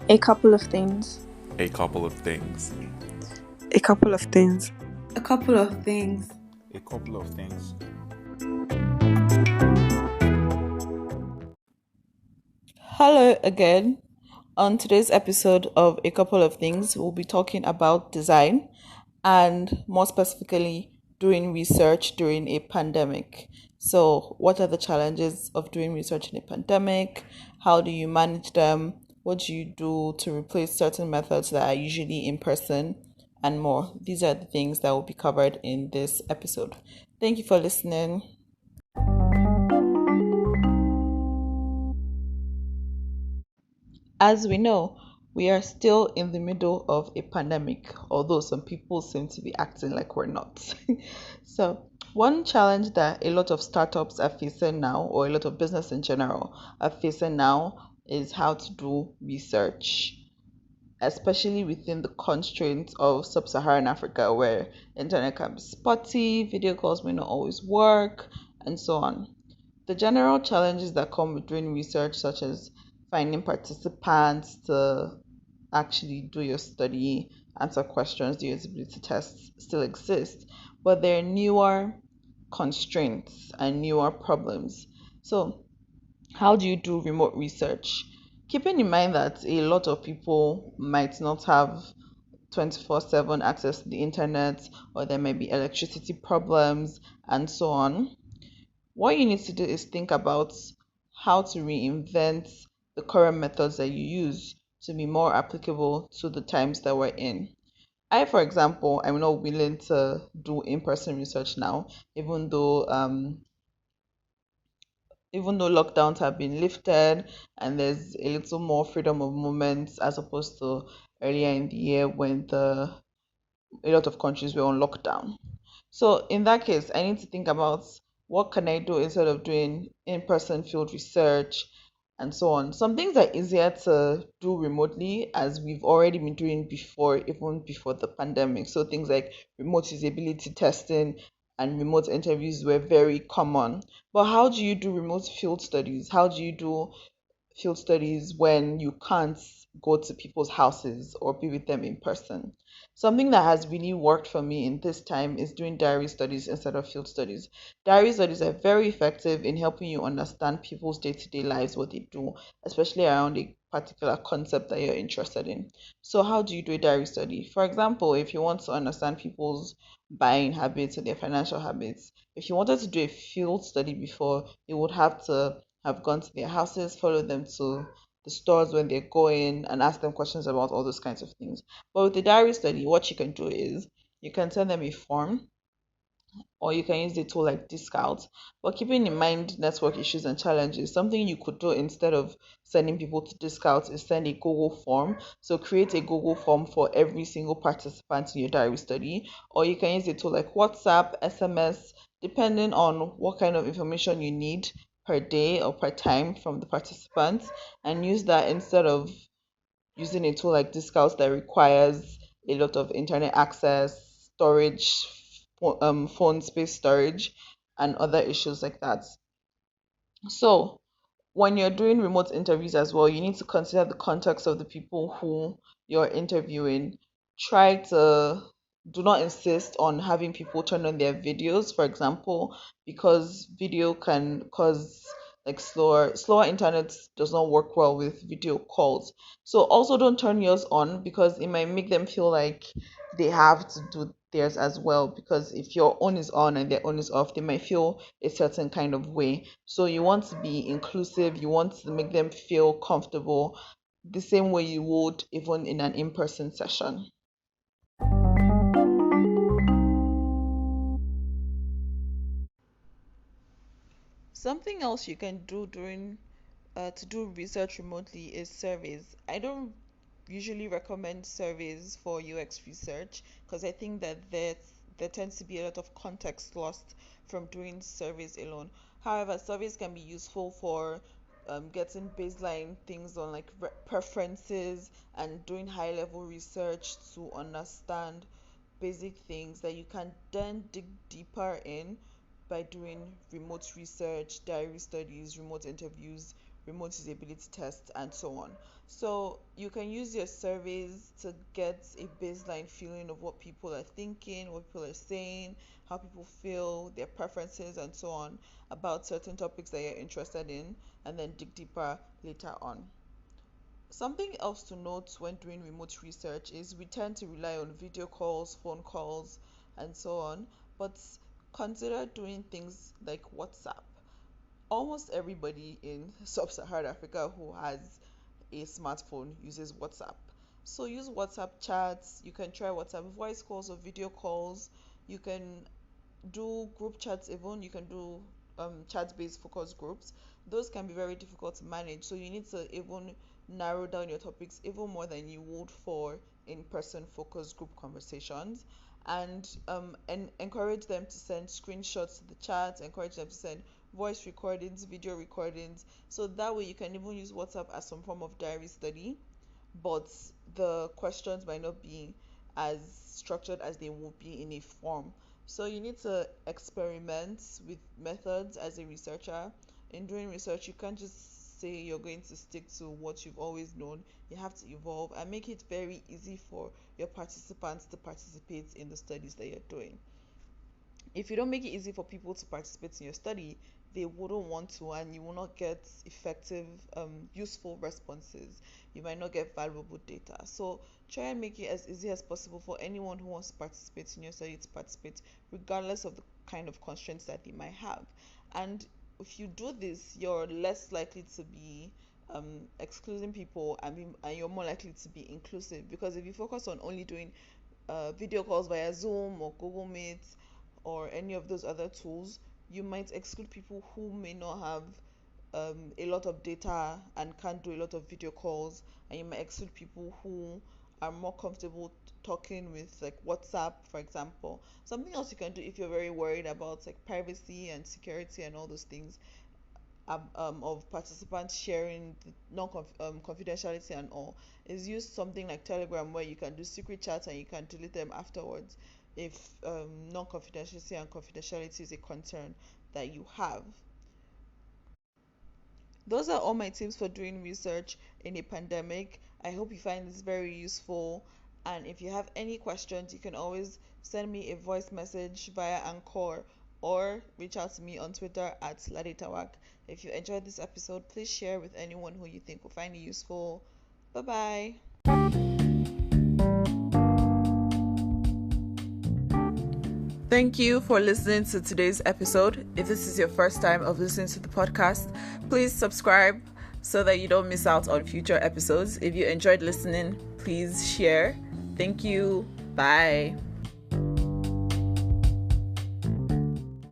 A couple of things. A couple of things. A couple of things. A couple of things. A couple of things. Hello again. On today's episode of A Couple of Things, we'll be talking about design and more specifically doing research during a pandemic. So, what are the challenges of doing research in a pandemic? How do you manage them? What do you do to replace certain methods that are usually in person? And more. These are the things that will be covered in this episode. Thank you for listening. As we know, we are still in the middle of a pandemic, although some people seem to be acting like we're not. So, one challenge that a lot of startups are facing now, or a lot of business in general are facing now, is how to do research, especially within the constraints of sub-Saharan Africa, where internet can be spotty, video calls may not always work, and so on. The general challenges that come with doing research, such as finding participants to actually do your study, answer questions, do usability tests, still exist, but there are newer constraints and newer problems. So, how do you do remote research? Keeping in mind that a lot of people might not have 24/7 access to the internet, or there may be electricity problems, and so on. What you need to do is think about how to reinvent the current methods that you use to be more applicable to the times that we're in. I, for example, I'm not willing to do in-person research now, even though lockdowns have been lifted and there's a little more freedom of movement as opposed to earlier in the year when a lot of countries were on lockdown. So in that case, I need to think about what can I do instead of doing in-person field research and so on. Some things are easier to do remotely, as we've already been doing before, even before the pandemic. So things like remote usability testing and remote interviews were very common. But how do you do remote field studies? How do you do field studies when you can't go to people's houses or be with them in person? Something that has really worked for me in this time is doing diary studies instead of field studies. Diary studies are very effective in helping you understand people's day to day lives, what they do, especially around a particular concept that you're interested in. So, how do you do a diary study? For example, if you want to understand people's buying habits or their financial habits, if you wanted to do a field study before, you would have to have gone to their houses, follow them to the stores when they're going, and ask them questions about all those kinds of things. But with the diary study, what you can do is you can send them a form, or you can use the tool like Discount. But keeping in mind network issues and challenges, something you could do instead of sending people to Discount is send a Google form. So create a Google form for every single participant in your diary study, or you can use a tool like WhatsApp, SMS, depending on what kind of information you need per day or per time from the participants, and use that instead of using a tool like Discount that requires a lot of internet access, storage, phone space storage, and other issues like that. So, when you're doing remote interviews as well, you need to consider the context of the people who you're interviewing. Try to do not insist on having people turn on their videos, for example, because video can cause like slower internet does not work well with video calls. So also don't turn yours on because it might make them feel like they have to do theirs as well, because if your own is on and their own is off, they might feel a certain kind of way. So you want to be inclusive, you want to make them feel comfortable the same way you would even in an in-person session. Something else you can do during to do research remotely is surveys. I don't usually recommend surveys for UX research because I think that there tends to be a lot of context lost from doing surveys alone. However, surveys can be useful for getting baseline things on like preferences and doing high level research to understand basic things that you can then dig deeper in by doing remote research, diary studies, remote interviews, remote usability tests, and so on. So you can use your surveys to get a baseline feeling of what people are thinking, what people are saying, how people feel, their preferences, and so on about certain topics that you're interested in, and then dig deeper later on. Something else to note when doing remote research is we tend to rely on video calls, phone calls, and so on, but consider doing things like WhatsApp. Almost everybody in sub-Saharan Africa who has a smartphone uses WhatsApp. So use WhatsApp chats. You can try WhatsApp voice calls or video calls. You can do group chats, even you can do chat-based focus groups. Those can be very difficult to manage, so you need to even narrow down your topics even more than you would for in-person focus group conversations. And encourage them to send screenshots to the chat, encourage them to send voice recordings, video recordings, so that way you can even use WhatsApp as some form of diary study, but the questions might not be as structured as they would be in a form. So you need to experiment with methods as a researcher. In doing research, you can't just say you're going to stick to what you've always known. You have to evolve and make it very easy for your participants to participate in the studies that you're doing. If you don't make it easy for people to participate in your study, they wouldn't want to, and you will not get effective, useful responses. You might not get valuable data. So try and make it as easy as possible for anyone who wants to participate in your study to participate, regardless of the kind of constraints that they might have. And if you do this, you're less likely to be excluding people, and you're more likely to be inclusive, because if you focus on only doing video calls via Zoom or Google Meet or any of those other tools, you might exclude people who may not have a lot of data and can't do a lot of video calls, and you might exclude people who are more comfortable talking with like WhatsApp, for example. Something else you can do if you're very worried about like privacy and security and all those things, of participants sharing the confidentiality and all, is use something like Telegram, where you can do secret chats and you can delete them afterwards if non-confidentiality and confidentiality is a concern that you have. Those are all my tips for doing research in a pandemic. I hope you find this very useful. And if you have any questions, you can always send me a voice message via Anchor or reach out to me on Twitter at Ladetawak. If you enjoyed this episode, please share with anyone who you think will find it useful. Bye bye. Thank you for listening to today's episode. If this is your first time of listening to the podcast, please subscribe so that you don't miss out on future episodes. If you enjoyed listening, please share. Thank you. Bye.